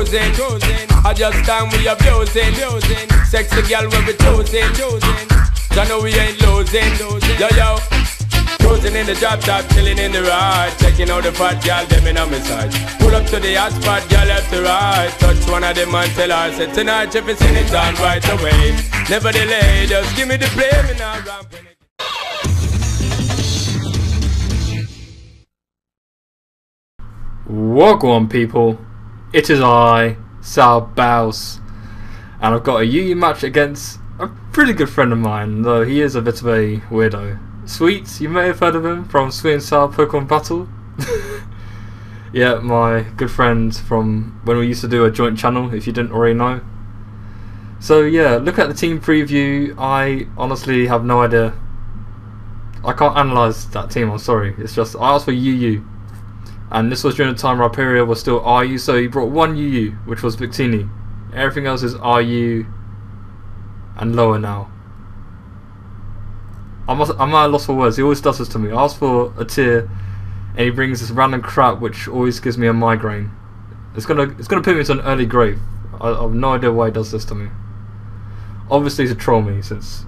cruising. I just time we abusing. Sexy girl when we choosing. I know we ain't losing. Yo. Cruising in the drop top, chilling in the ride. Checking out the fat girl, them in on my side. Pull up to the hot spot, girl left to right. Touch one of them and tell her, say tonight if it's in it done right away. Never delay, just give me the play, me now ramp when it. Welcome people, it is I, SourBawss, and I've got a UU match against a pretty good friend of mine, though he is a bit of a weirdo. Sweet, you may have heard of him from SweetnSourPkmnBattle. Yeah, my good friend from when we used to do a joint channel, if you didn't already know. So yeah, look at the team preview. I honestly have no idea. I can't analyse that team, I'm sorry. It's just, I asked for UU. And this was during the time Rhyperior was still RU, so he brought one UU, which was Victini. Everything else is RU and lower now. I'm at a loss for words. He always does this to me. I ask for a tier and he brings this random crap which always gives me a migraine. It's gonna put me into an early grave. I have no idea why he does this to me. Obviously to troll me, since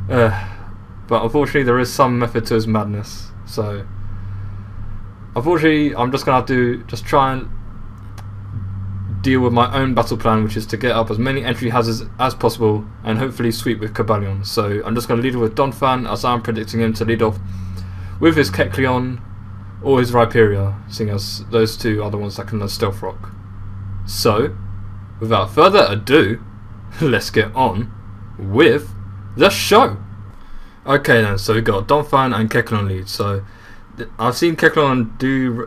but unfortunately there is some method to his madness. So unfortunately I'm just gonna have to just try and deal with my own battle plan, which is to get up as many entry hazards as possible and hopefully sweep with Cobalion. So I'm just going to lead with Donphan, as I'm predicting him to lead off with his Kecleon or his Rhyperior, seeing as those two are the ones that can stealth rock. So without further ado, let's get on with the show. Okay then, so we got Donphan and Kecleon lead. So I've seen Kecleon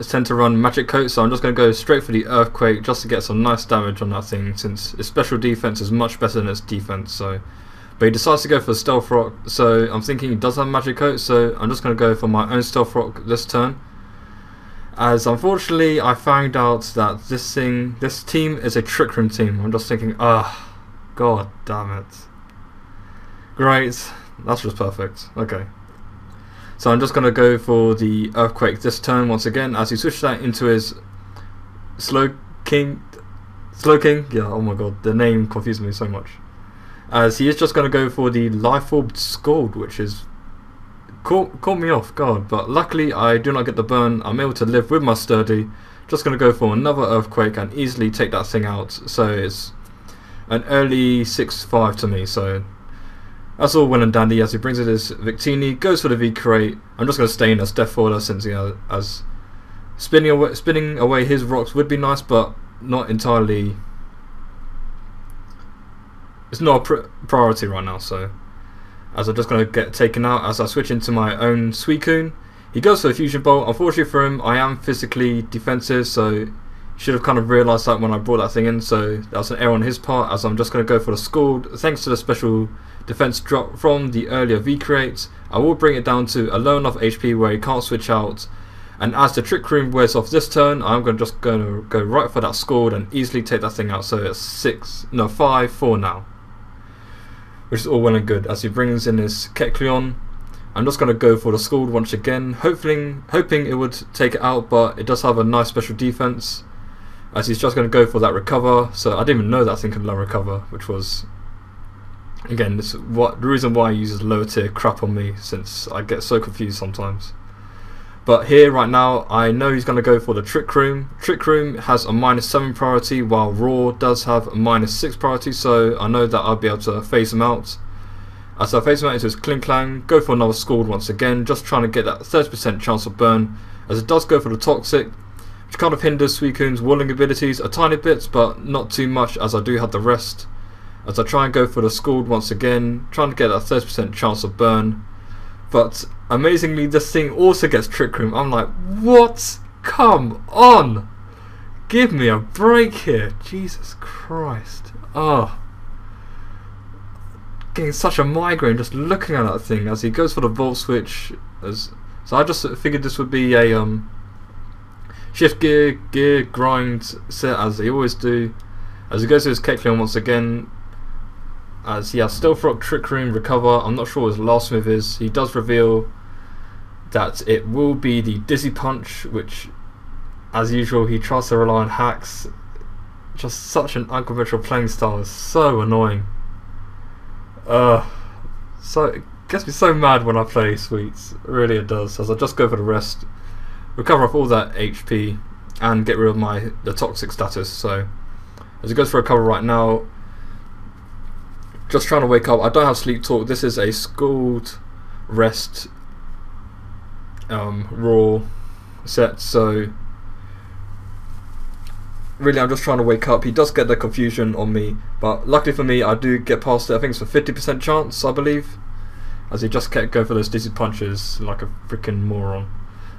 tend to run Magic Coat, so I'm just going to go straight for the Earthquake just to get some nice damage on that thing, since its special defense is much better than its defense. So, but he decides to go for Stealth Rock, so I'm thinking he does have Magic Coat, so I'm just going to go for my own Stealth Rock this turn. As unfortunately I found out that this team is a Trick Room team. I'm just thinking, god damn it. Great, that's just perfect. Okay. So I'm just going to go for the Earthquake this turn once again, as he switches that into his Slow King, yeah, oh my god, the name confused me so much. As he is just going to go for the Life Orb Scald, which is caught me off guard, but luckily I do not get the burn. I'm able to live with my Sturdy. Just going to go for another Earthquake and easily take that thing out, so it's an early 6-5 to me. So that's all well and dandy, as he brings it his Victini, goes for the V-Crate. I'm just going to stay in as Death Order, since as spinning away his rocks would be nice, but not entirely. It's not a priority right now. So as I'm just going to get taken out as I switch into my own Suicune. He goes for the Fusion Bolt. Unfortunately for him, I am physically defensive, so should have kind of realised that when I brought that thing in, so that's an error on his part, as I'm just going to go for the Scald. Thanks to the special defense drop from the earlier V-Create, I will bring it down to a low enough HP where he can't switch out, and as the Trick Room wears off this turn, I'm going to go right for that Scald and easily take that thing out. So it's 5-4 now, which is all well and good. As he brings in his Kecleon, I'm just going to go for the Scald once again, hoping it would take it out, but it does have a nice special defense, as he's just going to go for that Recover. So I didn't even know that thing could low Recover, which was, again, the reason why he uses lower tier crap on me, since I get so confused sometimes. But here right now I know he's going to go for the Trick Room. Trick Room has a -7 priority, while Roar does have a -6 priority, so I know that I'll be able to phase him out. As I phase him out into his Kling Klang, go for another Scald once again, just trying to get that 30% chance of burn, as it does go for the Toxic, which kind of hinders Suicune's walling abilities a tiny bit, but not too much, as I do have the rest. As I try and go for the Scald once again, trying to get that 30% chance of burn. But amazingly, this thing also gets Trick Room. I'm like, what? Come on! Give me a break here. Jesus Christ. Oh. Getting such a migraine just looking at that thing, as he goes for the Volt Switch. So I just figured this would be a shift gear grind set, as he always do. As he goes to his Kecleon once again, as he has Stealth Rock, Trick Room, Recover. I'm not sure what his last move is. He does reveal that it will be the Dizzy Punch, which, as usual, he tries to rely on hacks. just such an unconventional playing style. It's so annoying. So it gets me so mad when I play Sweets. Really it does. As I just go for the rest, recover off all that HP, and get rid of the toxic status. So as he goes for a cover right now, just trying to wake up. I don't have sleep talk. This is a schooled rest raw set, so really I'm just trying to wake up. He does get the confusion on me, but luckily for me I do get past it. I think it's a 50% chance, I believe, as he just kept going for those dizzy punches like a freaking moron.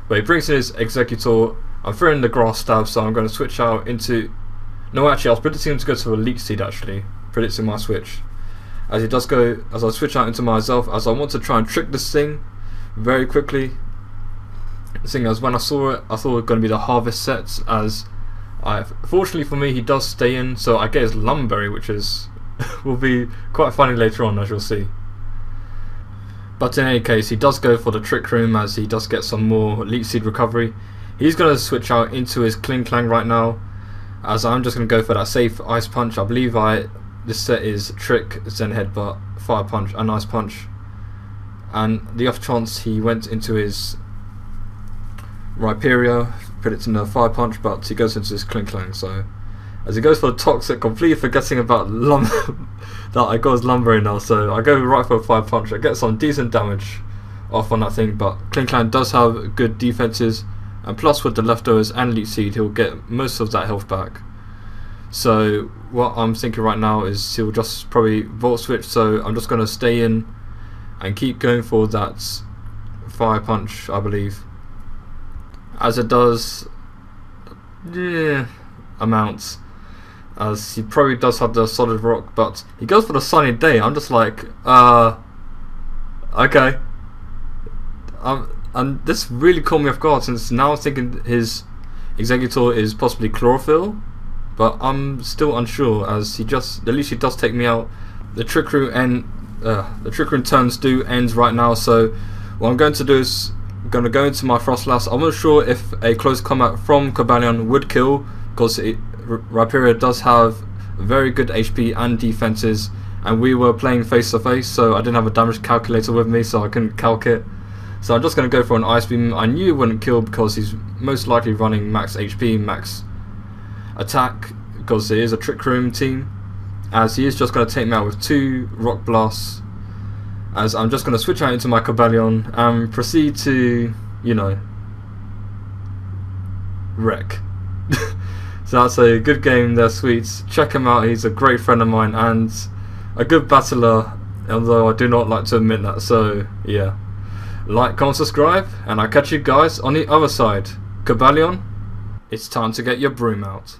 But he brings in his Executor. I'm throwing the grass stab, so I'm going to switch out into... No, actually I was predicting him to go to a Leech Seed, actually, predicting my switch. As he does go, as I switch out into myself, as I want to try and trick this thing very quickly. Seeing as when I saw it, I thought it was going to be the Harvest set, as fortunately for me he does stay in, so I get his Lumberry, which is will be quite funny later on, as you'll see. But in any case, he does go for the Trick Room, as he does get some more Leech Seed recovery. He's going to switch out into his Kling Clang right now, as I'm just going to go for that safe Ice Punch. I believe this set is Trick, Zen Headbutt, Fire Punch and Ice Punch, and the off chance he went into his Rhyperior, predicting a Fire Punch, but he goes into his Kling Clang. So as he goes for the Toxic, completely forgetting about that I got his Lumberry now, so I go right for a Fire Punch. I get some decent damage off on that thing, but Kling Clang does have good defenses, and plus with the leftovers and Leech Seed he'll get most of that health back. So what I'm thinking right now is he'll just probably Volt Switch, so I'm just going to stay in and keep going for that Fire Punch, I believe, as it does amounts, as he probably does have the Solid Rock, but he goes for the Sunny Day. I'm just like, okay. And this really caught me off guard, since now I'm thinking his Executor is possibly Chlorophyll, but I'm still unsure, as at least he does take me out. The Trick Room turns do ends right now, so what I'm going to do is going to go into my Frostlass. I'm not sure if a close combat from Cobalion would kill, because Rhyperior does have very good HP and defenses, and we were playing face to face, so I didn't have a damage calculator with me, so I couldn't calc it. So I'm just going to go for an Ice Beam. I knew it wouldn't kill because he's most likely running max HP, max attack, because it is a Trick Room team, as he is just going to take me out with 2 Rock Blasts, as I'm just going to switch out into my Cobalion and proceed to, you know, wreck. So that's a good game there, Sweets. Check him out, he's a great friend of mine and a good battler, although I do not like to admit that. So yeah, like, comment, subscribe, and I'll catch you guys on the other side. Cobalion, it's time to get your broom out.